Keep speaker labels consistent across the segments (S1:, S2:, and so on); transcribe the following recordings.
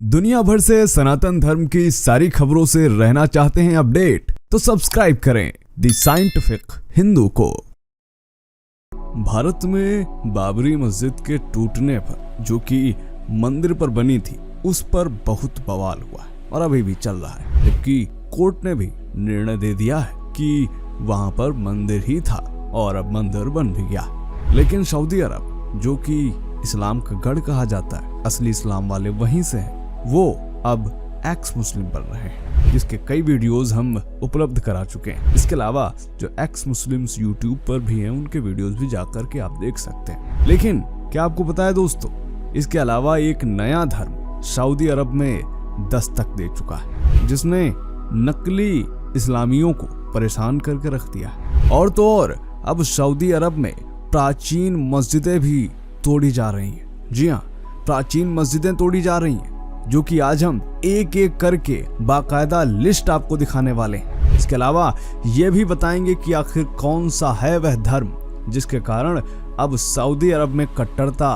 S1: दुनिया भर से सनातन धर्म की सारी खबरों से रहना चाहते हैं अपडेट, तो सब्सक्राइब करें द साइंटिफिक हिंदू को। भारत में बाबरी मस्जिद के टूटने पर, जो कि मंदिर पर बनी थी, उस पर बहुत बवाल हुआ और अभी भी चल रहा है, जबकि कोर्ट ने भी निर्णय दे दिया है कि वहां पर मंदिर ही था और अब मंदिर बन भी गया। लेकिन सऊदी अरब, जो कि इस्लाम का गढ़ कहा जाता है, असली इस्लाम वाले वहीं से हैं, वो अब एक्स मुस्लिम बन रहे हैं, जिसके कई वीडियोस हम उपलब्ध करा चुके हैं। इसके अलावा जो एक्स मुस्लिम्स यूट्यूब पर भी हैं, उनके वीडियोस भी जाकर के आप देख सकते हैं। लेकिन क्या आपको पता है दोस्तों, इसके अलावा एक नया धर्म सऊदी अरब में दस्तक दे चुका है, जिसने नकली इस्लामियों को परेशान करके रख दिया है। और तो और अब सऊदी अरब में प्राचीन मस्जिदें भी तोड़ी जा रही हैं। जी हाँ, प्राचीन मस्जिदें तोड़ी जा रही हैं, जो कि आज हम एक एक करके बाकायदा लिस्ट आपको दिखाने वाले हैं। इसके अलावा ये भी बताएंगे कि आखिर कौन सा है वह धर्म जिसके कारण अब सऊदी अरब में कट्टरता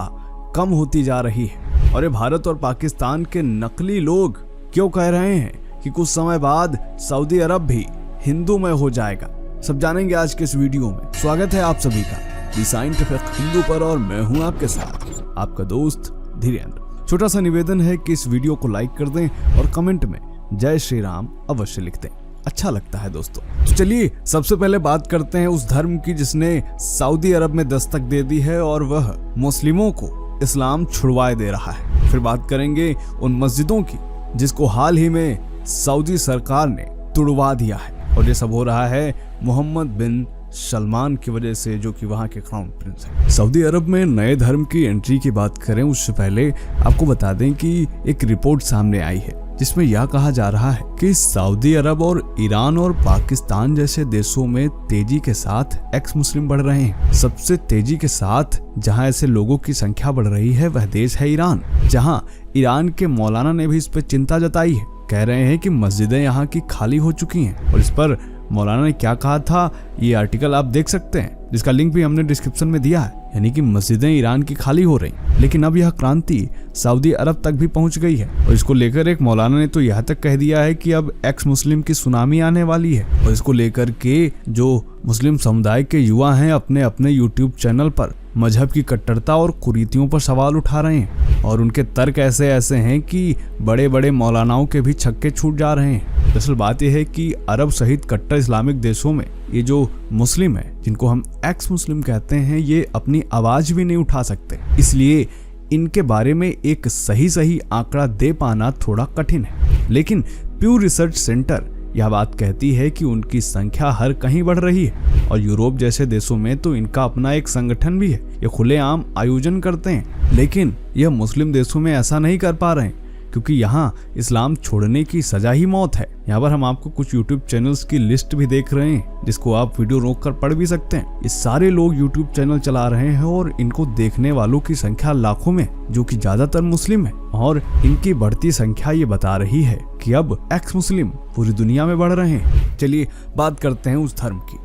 S1: कम होती जा रही है, और ये भारत और पाकिस्तान के नकली लोग क्यों कह रहे हैं कि कुछ समय बाद सऊदी अरब भी हिंदूमय हो जाएगा। सब जानेंगे आज के इस वीडियो में। स्वागत है आप सभी का द साइंटिफिक हिंदू पर, और मैं हूं आपके साथ आपका दोस्त धीरेन्द्र। छोटा सा निवेदन है कि इस वीडियो को लाइक कर दें और कमेंट में जय श्री राम अवश्य लिख दें, अच्छा लगता है दोस्तों। तो चलिए सबसे पहले बात करते हैं उस धर्म की जिसने सऊदी अरब में दस्तक दे दी है और वह मुस्लिमों को इस्लाम छुड़वाए दे रहा है। फिर बात करेंगे उन मस्जिदों की जिसको हाल ही में सऊदी सरकार ने तुड़वा दिया है, और ये सब हो रहा है मोहम्मद बिन सलमान की वजह से, जो कि वहां के क्राउन प्रिंस हैं। सऊदी अरब में नए धर्म की एंट्री की बात करें उससे पहले आपको बता दें कि एक रिपोर्ट सामने आई है जिसमें यह कहा जा रहा है कि सऊदी अरब और ईरान और पाकिस्तान जैसे देशों में तेजी के साथ एक्स मुस्लिम बढ़ रहे हैं। सबसे तेजी के साथ जहां ऐसे लोगों की संख्या बढ़ रही है वह देश है ईरान, जहां ईरान के मौलाना ने भी इस पर चिंता जताई है। कह रहे हैं कि मस्जिदें यहाँ की खाली हो चुकी हैं, और इस पर मौलाना ने क्या कहा था ये आर्टिकल आप देख सकते हैं, जिसका लिंक भी हमने डिस्क्रिप्शन में दिया है। यानी कि मस्जिदें ईरान की खाली हो रही, लेकिन अब यह क्रांति सऊदी अरब तक भी पहुंच गई है, और इसको लेकर एक मौलाना ने तो यह तक कह दिया है कि अब एक्स मुस्लिम की सुनामी आने वाली है। और इसको लेकर के जो मुस्लिम समुदाय के युवा हैं अपने अपने यूट्यूब चैनल पर मजहब की कट्टरता और कुरीतियों पर सवाल उठा रहे हैं, और उनके तर्क ऐसे हैं कि बड़े बड़े मौलानाओं के भी छक्के छूट जा रहे हैं। दरअसल बात यह है कि अरब सहित कट्टर इस्लामिक देशों में ये जो मुस्लिम है, जिनको हम एक्स मुस्लिम कहते हैं, ये अपनी आवाज भी नहीं उठा सकते। इसलिए इनके बारे में एक सही आंकड़ा दे पाना थोड़ा कठिन है। लेकिन प्यू रिसर्च सेंटर यह बात कहती है कि उनकी संख्या हर कहीं बढ़ रही है, और यूरोप जैसे देशों में तो इनका अपना एक संगठन भी है, ये खुलेआम आयोजन करते हैं। लेकिन यह मुस्लिम देशों में ऐसा नहीं कर पा रहे हैं, क्योंकि यहाँ इस्लाम छोड़ने की सजा ही मौत है। यहाँ पर हम आपको कुछ यूट्यूब चैनल्स की लिस्ट भी देख रहे हैं, जिसको आप वीडियो रोक कर पढ़ भी सकते हैं। ये सारे लोग यूट्यूब चैनल चला रहे हैं, और इनको देखने वालों की संख्या लाखों में, जो कि ज्यादातर मुस्लिम है, और इनकी बढ़ती संख्या ये बता रही है कि अब एक्स मुस्लिम पूरी दुनिया में बढ़ रहे हैं। चलिए बात करते हैं उस धर्म की।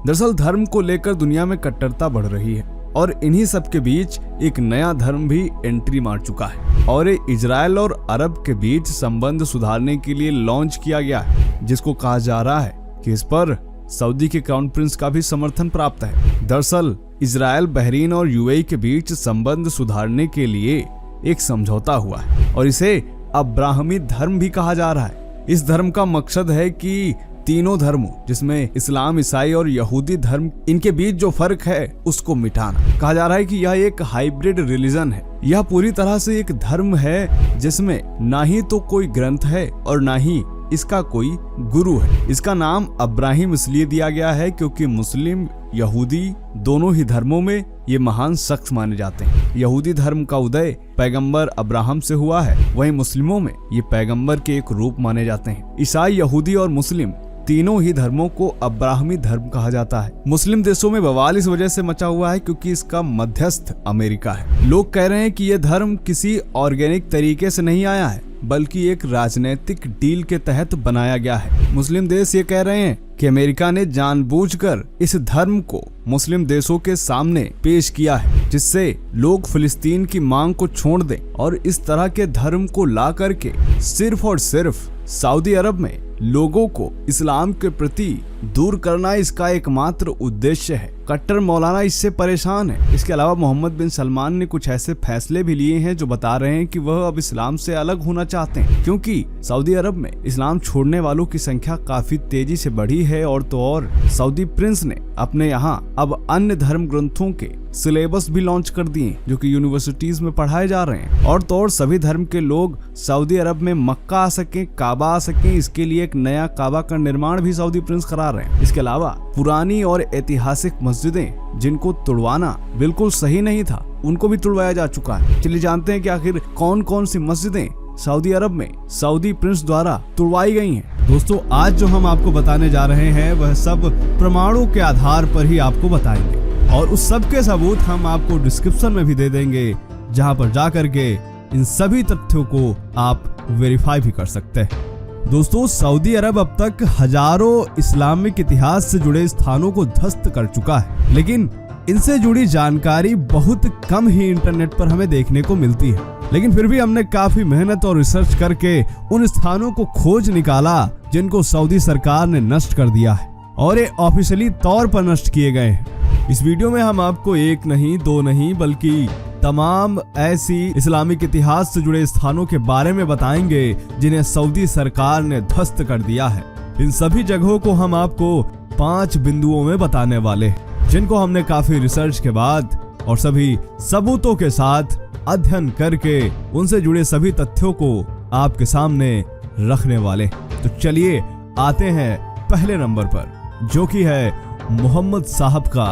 S1: दरअसल धर्म को लेकर दुनिया में कट्टरता बढ़ रही है, और इन्हीं सब के बीच एक नया धर्म भी एंट्री मार चुका है, और ये इजराइल और अरब के बीच संबंध सुधारने के लिए लॉन्च किया गया है, जिसको कहा जा रहा है कि इस पर सऊदी के क्राउन प्रिंस का भी समर्थन प्राप्त है। दरअसल इजराइल, बहरीन और यूएई के बीच संबंध सुधारने के लिए एक समझौता हुआ है, और इसे अब्राहमी धर्म भी कहा जा रहा है। इस धर्म का मकसद है कि तीनों धर्मों, जिसमें इस्लाम, ईसाई और यहूदी धर्म, इनके बीच जो फर्क है उसको मिटाना। कहा जा रहा है कि यह एक हाइब्रिड रिलीजन है। यह पूरी तरह से एक धर्म है जिसमें ना ही तो कोई ग्रंथ है और ना ही इसका कोई गुरु है। इसका नाम अब्राहिम इसलिए दिया गया है क्योंकि मुस्लिम, यहूदी दोनों ही धर्मों में ये महान शख्स माने जाते हैं। यहूदी धर्म का उदय पैगंबर अब्राहम से हुआ है, वहीं मुस्लिमों में ये पैगंबर के एक रूप माने जाते हैं। ईसाई, यहूदी और मुस्लिम तीनों ही धर्मों को अब्राहमी धर्म कहा जाता है। मुस्लिम देशों में बवाल इस वजह से मचा हुआ है क्योंकि इसका मध्यस्थ अमेरिका है। लोग कह रहे हैं कि यह धर्म किसी ऑर्गेनिक तरीके से नहीं आया है बल्कि एक राजनीतिक डील के तहत बनाया गया है। मुस्लिम देश ये कह रहे हैं कि अमेरिका ने जानबूझकर इस धर्म को मुस्लिम देशों के सामने पेश किया है जिससे लोग फिलिस्तीन की मांग को छोड़ दें और इस तरह के धर्म को ला करके सिर्फ और सिर्फ सऊदी अरब में लोगों को इस्लाम के प्रति दूर करना इसका एकमात्र उद्देश्य है। कट्टर मौलाना इससे परेशान है। इसके अलावा मोहम्मद बिन सलमान ने कुछ ऐसे फैसले भी लिए हैं जो बता रहे हैं कि वह अब इस्लाम से अलग होना चाहते हैं क्योंकि सऊदी अरब में इस्लाम छोड़ने वालों की संख्या काफी तेजी से बढ़ी है। और तो और सऊदी प्रिंस ने अपने यहाँ अब अन्य धर्म ग्रंथों के सिलेबस भी लॉन्च कर दिए जो कि यूनिवर्सिटीज में पढ़ाए जा रहे हैं। और तो और सभी धर्म के लोग सऊदी अरब में मक्का आ सके, काबा आ सके, इसके लिए एक नया काबा का निर्माण भी सऊदी प्रिंस करा रहे हैं। इसके अलावा पुरानी और ऐतिहासिक मस्जिदें जिनको तुड़वाना बिल्कुल सही नहीं था उनको भी तुड़वाया जा चुका है। चलिए जानते हैं कि आखिर कौन कौन सी मस्जिदें सऊदी अरब में सऊदी प्रिंस द्वारा तुड़वाई गई हैं। दोस्तों आज जो हम आपको बताने जा रहे हैं वह सब प्रमाणों के आधार पर ही आपको बताएंगे और उस सब के सबूत हम आपको डिस्क्रिप्शन में भी दे देंगे जहां पर जाकर के इन सभी तथ्यों को आप वेरीफाई भी कर सकते हैं। दोस्तों सऊदी अरब अब तक हजारों इस्लामिक इतिहास से जुड़े स्थानों को ध्वस्त कर चुका है लेकिन इनसे जुड़ी जानकारी बहुत कम ही इंटरनेट पर हमें देखने को मिलती है। लेकिन फिर भी हमने काफी मेहनत और रिसर्च करके उन स्थानों को खोज निकाला जिनको सऊदी सरकार ने नष्ट कर दिया है और ये ऑफिशियली तौर पर नष्ट किए गए हैं। इस वीडियो में हम आपको एक नहीं दो नहीं बल्कि तमाम ऐसी इस्लामिक इतिहास से जुड़े स्थानों के बारे में बताएंगे जिन्हें सऊदी सरकार ने ध्वस्त कर दिया है। इन सभी जगहों को हम आपको 5 बिंदुओं में बताने वाले हैं जिनको हमने काफी रिसर्च के बाद और सभी सबूतों के साथ अध्ययन करके उनसे जुड़े सभी तथ्यों को आपके सामने रखने वाले। तो चलिए आते हैं पहले नंबर पर जो कि है मोहम्मद साहब का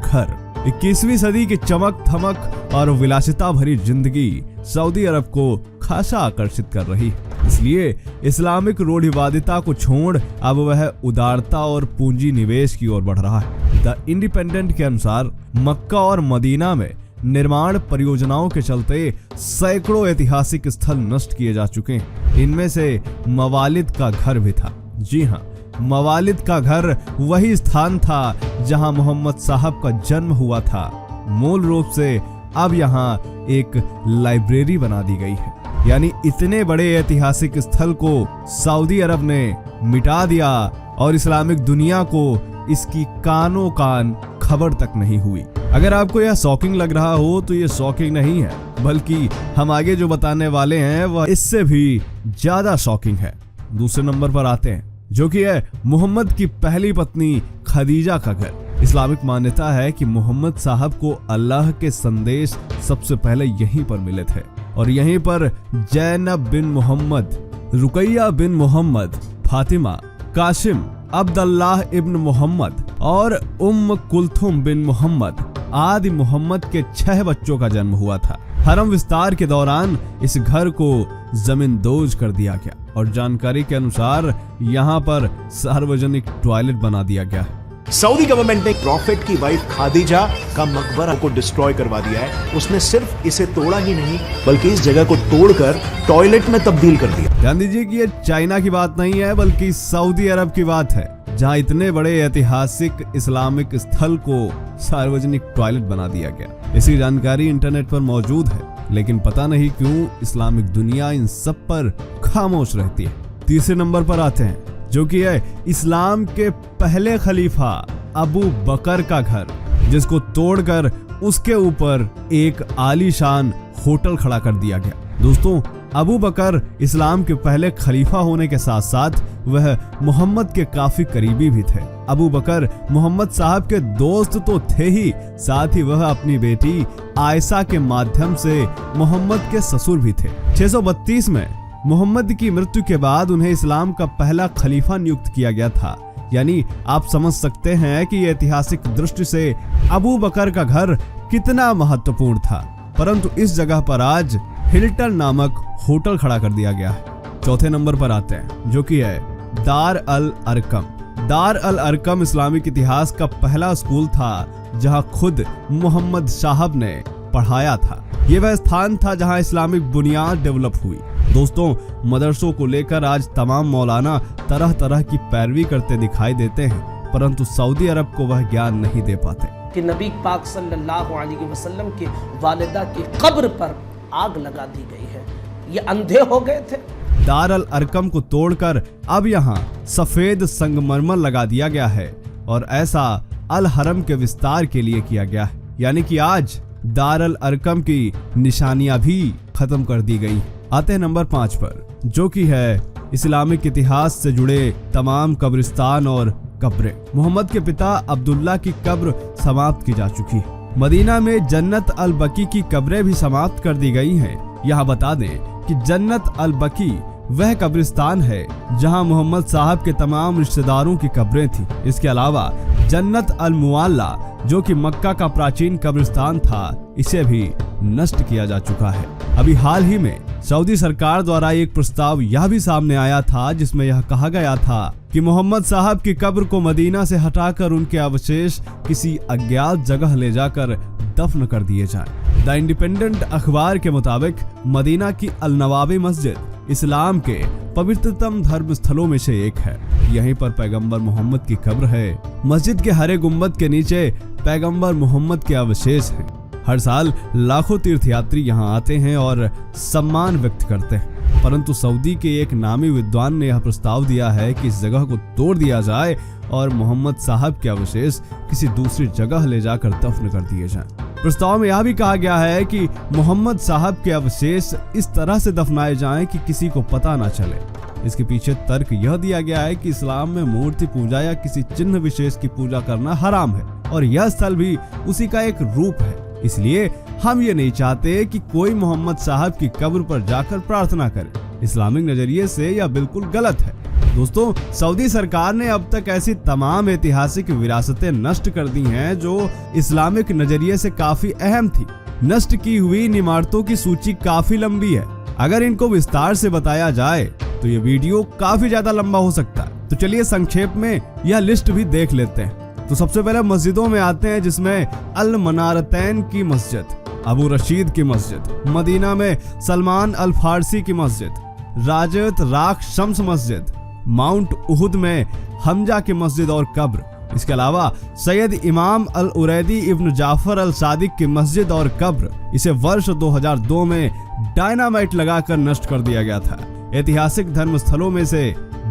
S1: घर। 21वीं सदी की चमक धमक और विलासिता भरी जिंदगी सऊदी अरब को खासा आकर्षित कर रही है। इसलिए इस्लामिक रूढ़िवादिता को छोड़ अब वह उदारता और पूंजी निवेश की ओर बढ़ रहा है। द इंडिपेंडेंट के अनुसार मक्का और मदीना में निर्माण परियोजनाओं के चलते सैकड़ों ऐतिहासिक स्थल नष्ट किए जा चुके हैं। इनमें से मवालिद का घर भी था। जी हाँ, मवालिद का घर वही स्थान था जहां मोहम्मद साहब का जन्म हुआ था। मूल रूप से अब यहाँ एक लाइब्रेरी बना दी गई है। यानी इतने बड़े ऐतिहासिक स्थल को सऊदी अरब ने मिटा दिया और इस्लामिक दुनिया को इसकी कानो कान खबर तक नहीं हुई। अगर आपको यह शॉकिंग लग रहा हो तो ये शॉकिंग नहीं है बल्कि हम आगे जो बताने वाले हैं वह इससे भी ज्यादा शॉकिंग है। दूसरे नंबर पर आते हैं जो कि है मोहम्मद की पहली पत्नी खदीजा का घर। इस्लामिक मान्यता है कि मोहम्मद साहब को अल्लाह के संदेश सबसे पहले यहीं पर मिले थे और यहीं पर जैनब बिन मोहम्मद, रुकैया बिन मोहम्मद, फातिमा, कासिम, अब्दुल्लाह इब्न मोहम्मद और उम्म कुलथुम बिन मोहम्मद आदि मोहम्मद के 6 बच्चों का जन्म हुआ था। हरम विस्तार के दौरान इस घर को जमींदोज कर दिया गया और जानकारी के अनुसार यहाँ पर सार्वजनिक टॉयलेट बना दिया गया है।
S2: सऊदी गवर्नमेंट ने प्रॉफिट की वाइफ खादीजा का मकबरा को डिस्ट्रॉय करवा दिया है। उसने सिर्फ इसे तोड़ा ही नहीं बल्कि इस जगह को तोड़कर टॉयलेट में तब्दील कर दिया।
S1: ध्यान दीजिए कि ये चाइना की बात नहीं है बल्कि सऊदी अरब की बात है जहां इतने बड़े ऐतिहासिक इस्लामिक स्थल को सार्वजनिक टॉयलेट बना दिया गया। इसकी जानकारी इंटरनेट पर मौजूद है लेकिन पता नहीं क्यों इस्लामिक दुनिया इन सब पर खामोश रहती है। तीसरे नंबर पर आते हैं जो कि है इस्लाम के पहले खलीफा अबू बकर का घर जिसको तोड़कर उसके ऊपर एक आलीशान होटल खड़ा कर दिया गया। दोस्तों अबू बकर इस्लाम के पहले खलीफा होने के साथ साथ वह मोहम्मद के काफी करीबी भी थे। अबू बकर मोहम्मद साहब के दोस्त तो थे ही साथ ही वह अपनी बेटी आयशा के माध्यम से मोहम्मद के ससुर भी थे। 632 में मोहम्मद की मृत्यु के बाद उन्हें इस्लाम का पहला खलीफा नियुक्त किया गया था। यानी आप समझ सकते हैं कि ऐतिहासिक दृष्टि से अबू बकर का घर कितना महत्वपूर्ण था। परंतु इस जगह पर आज हिल्टन नामक होटल खड़ा कर दिया गया है। चौथे नंबर पर आते हैं जो कि है दार अल अरकम। दार अल अरकम इस्लामिक इतिहास का पहला स्कूल था जहां खुद मोहम्मद साहब ने पढ़ाया था। ये वह स्थान था जहां इस्लामिक बुनियाद डेवलप हुई। दोस्तों, मदरसों को लेकर आज तमाम मौलाना तरह तरह की पैरवी करते दिखाई देते हैं, परंतु सऊदी अरब को वह ज्ञान नहीं दे पाते
S3: कि नबी पाक सल्लल्लाहु अलैहि वसल्लम की वालिदा की कब्र पर आग लगा दी गई है। ये अंधे हो गए थे।
S1: दार अल अरकम को तोड़कर अब यहाँ सफेद संगमरमर लगा दिया गया है और ऐसा अल हरम के विस्तार के लिए किया गया है, यानी कि आज दार अल अरकम की निशानियां भी खत्म कर दी गई। आते हैं नंबर 5 पर, जो कि है इस्लामिक इतिहास से जुड़े तमाम कब्रिस्तान और कब्रें। मोहम्मद के पिता अब्दुल्ला की कब्र समाप्त की जा चुकी है। मदीना में जन्नत अल बकी की कब्रें भी समाप्त कर दी गई हैं। यहाँ बता दें कि जन्नत अल बकी वह कब्रिस्तान है जहां मोहम्मद साहब के तमाम रिश्तेदारों की कब्रें थी। इसके अलावा जन्नत अल मुअल्ला, जो कि मक्का का प्राचीन कब्रिस्तान था, इसे भी नष्ट किया जा चुका है। अभी हाल ही में सऊदी सरकार द्वारा एक प्रस्ताव यह भी सामने आया था जिसमें यह कहा गया था कि मोहम्मद साहब की कब्र को मदीना से हटाकर उनके अवशेष किसी अज्ञात जगह ले जाकर दफन कर दिए जाएं। द इंडिपेंडेंट अखबार के मुताबिक मदीना की अल नवाबी मस्जिद इस्लाम के पवित्रतम धर्म स्थलों में से एक है। यहीं पर पैगंबर मोहम्मद की कब्र है। मस्जिद के हरे गुंबद के नीचे पैगंबर मोहम्मद के अवशेष हैं। हर साल लाखों तीर्थयात्री यहाँ आते हैं और सम्मान व्यक्त करते हैं, परंतु सऊदी के एक नामी विद्वान ने यह प्रस्ताव दिया है कि इस जगह को तोड़ दिया जाए और मोहम्मद साहब के अवशेष किसी दूसरी जगह ले जाकर दफन कर दिए जाएं। प्रस्ताव में यह भी कहा गया है कि मोहम्मद साहब के अवशेष इस तरह से दफनाए जाएं कि किसी को पता न चले। इसके पीछे तर्क यह दिया गया है कि इस्लाम में मूर्ति पूजा या किसी चिन्ह विशेष की पूजा करना हराम है और यह स्थल भी उसी का एक रूप है। इसलिए हम ये नहीं चाहते कि कोई मोहम्मद साहब की कब्र पर जाकर प्रार्थना करे। इस्लामिक नजरिए से यह बिल्कुल गलत है। दोस्तों, सऊदी सरकार ने अब तक ऐसी तमाम ऐतिहासिक विरासतें नष्ट कर दी हैं जो इस्लामिक नजरिए से काफी अहम थी। नष्ट की हुई इन इमारतों की सूची काफी लंबी है। अगर इनको विस्तार से बताया जाए तो ये वीडियो काफी ज्यादा लंबा हो सकता है। तो चलिए संक्षेप में यह लिस्ट भी देख लेते हैं। तो सबसे पहले मस्जिदों में आते हैं, जिसमें अल मनारतैन की मस्जिद, अबू रशीद की मस्जिद, मदीना में सलमान अल फारसी की मस्जिद, राजत राख शम्स मस्जिद, माउंट उहुद में हमजा की मस्जिद और कब्र। इसके अलावा सैयद इमाम अल उरैदी इब्न जाफर अल सादिक की मस्जिद और कब्र, इसे वर्ष 2002 में डायनामाइट लगाकर नष्ट कर दिया गया था। ऐतिहासिक धर्म स्थलों में से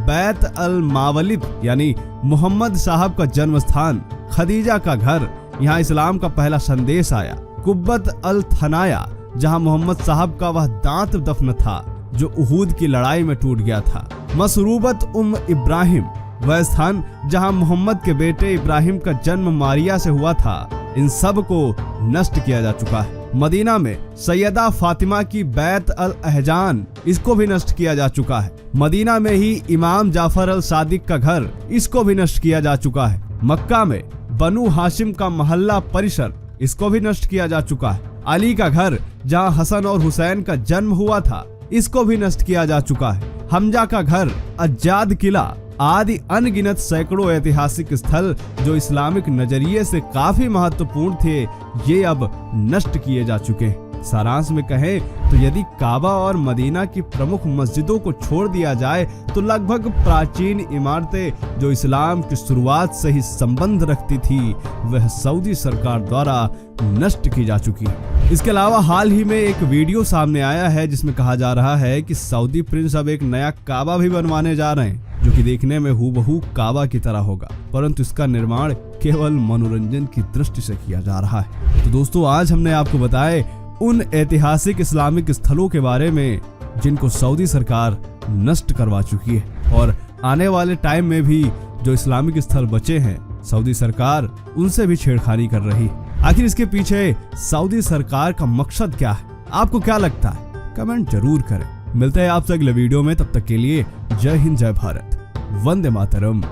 S1: बैत अल मावलिद यानी मोहम्मद साहब का जन्म स्थान, खदीजा का घर, यहाँ इस्लाम का पहला संदेश आया। कुब्बत अल थनाया, जहाँ मोहम्मद साहब का वह दांत दफन था जो उहूद की लड़ाई में टूट गया था। मसरूबत इब्राहिम, वह स्थान जहाँ मोहम्मद के बेटे इब्राहिम का जन्म मारिया से हुआ था, इन सब को नष्ट किया जा चुका है। मदीना में सैयदा फातिमा की बैत अल अहजान, इसको भी नष्ट किया जा चुका है। मदीना में ही इमाम जाफर अल सादिक का घर, इसको भी नष्ट किया जा चुका है। मक्का में बनु हाशिम का मोहल्ला परिसर, इसको भी नष्ट किया जा चुका है। अली का घर जहां हसन और हुसैन का जन्म हुआ था, इसको भी नष्ट किया जा चुका है। हमजा का घर, अज्जाद किला आदि अनगिनत सैकड़ों ऐतिहासिक स्थल जो इस्लामिक नजरिए से काफी महत्वपूर्ण थे, ये अब नष्ट किए जा चुके हैं। सारांश में कहें तो यदि काबा और मदीना की प्रमुख मस्जिदों को छोड़ दिया जाए तो लगभग प्राचीन इमारतें जो इस्लाम की शुरुआत से ही संबंध रखती थी, वह सऊदी सरकार द्वारा नष्ट की जा चुकी है। इसके अलावा हाल ही में एक वीडियो सामने आया है जिसमें कहा जा रहा है कि सऊदी प्रिंस अब एक नया काबा भी बनवाने जा रहे हैं जो कि देखने में हूबहू काबा की तरह होगा, परंतु इसका निर्माण केवल मनोरंजन की दृष्टि से किया जा रहा है। तो दोस्तों, आज हमने आपको बताए उन ऐतिहासिक इस्लामिक स्थलों के बारे में जिनको सऊदी सरकार नष्ट करवा चुकी है और आने वाले टाइम में भी जो इस्लामिक स्थल बचे हैं, सऊदी सरकार उनसे भी छेड़खानी कर रही है। आखिर इसके पीछे सऊदी सरकार का मकसद क्या है? आपको क्या लगता है? कमेंट जरूर करें। मिलते हैं आपसे अगले वीडियो में, तब तक के लिए जय हिंद, जय भारत, वंदे मातरम।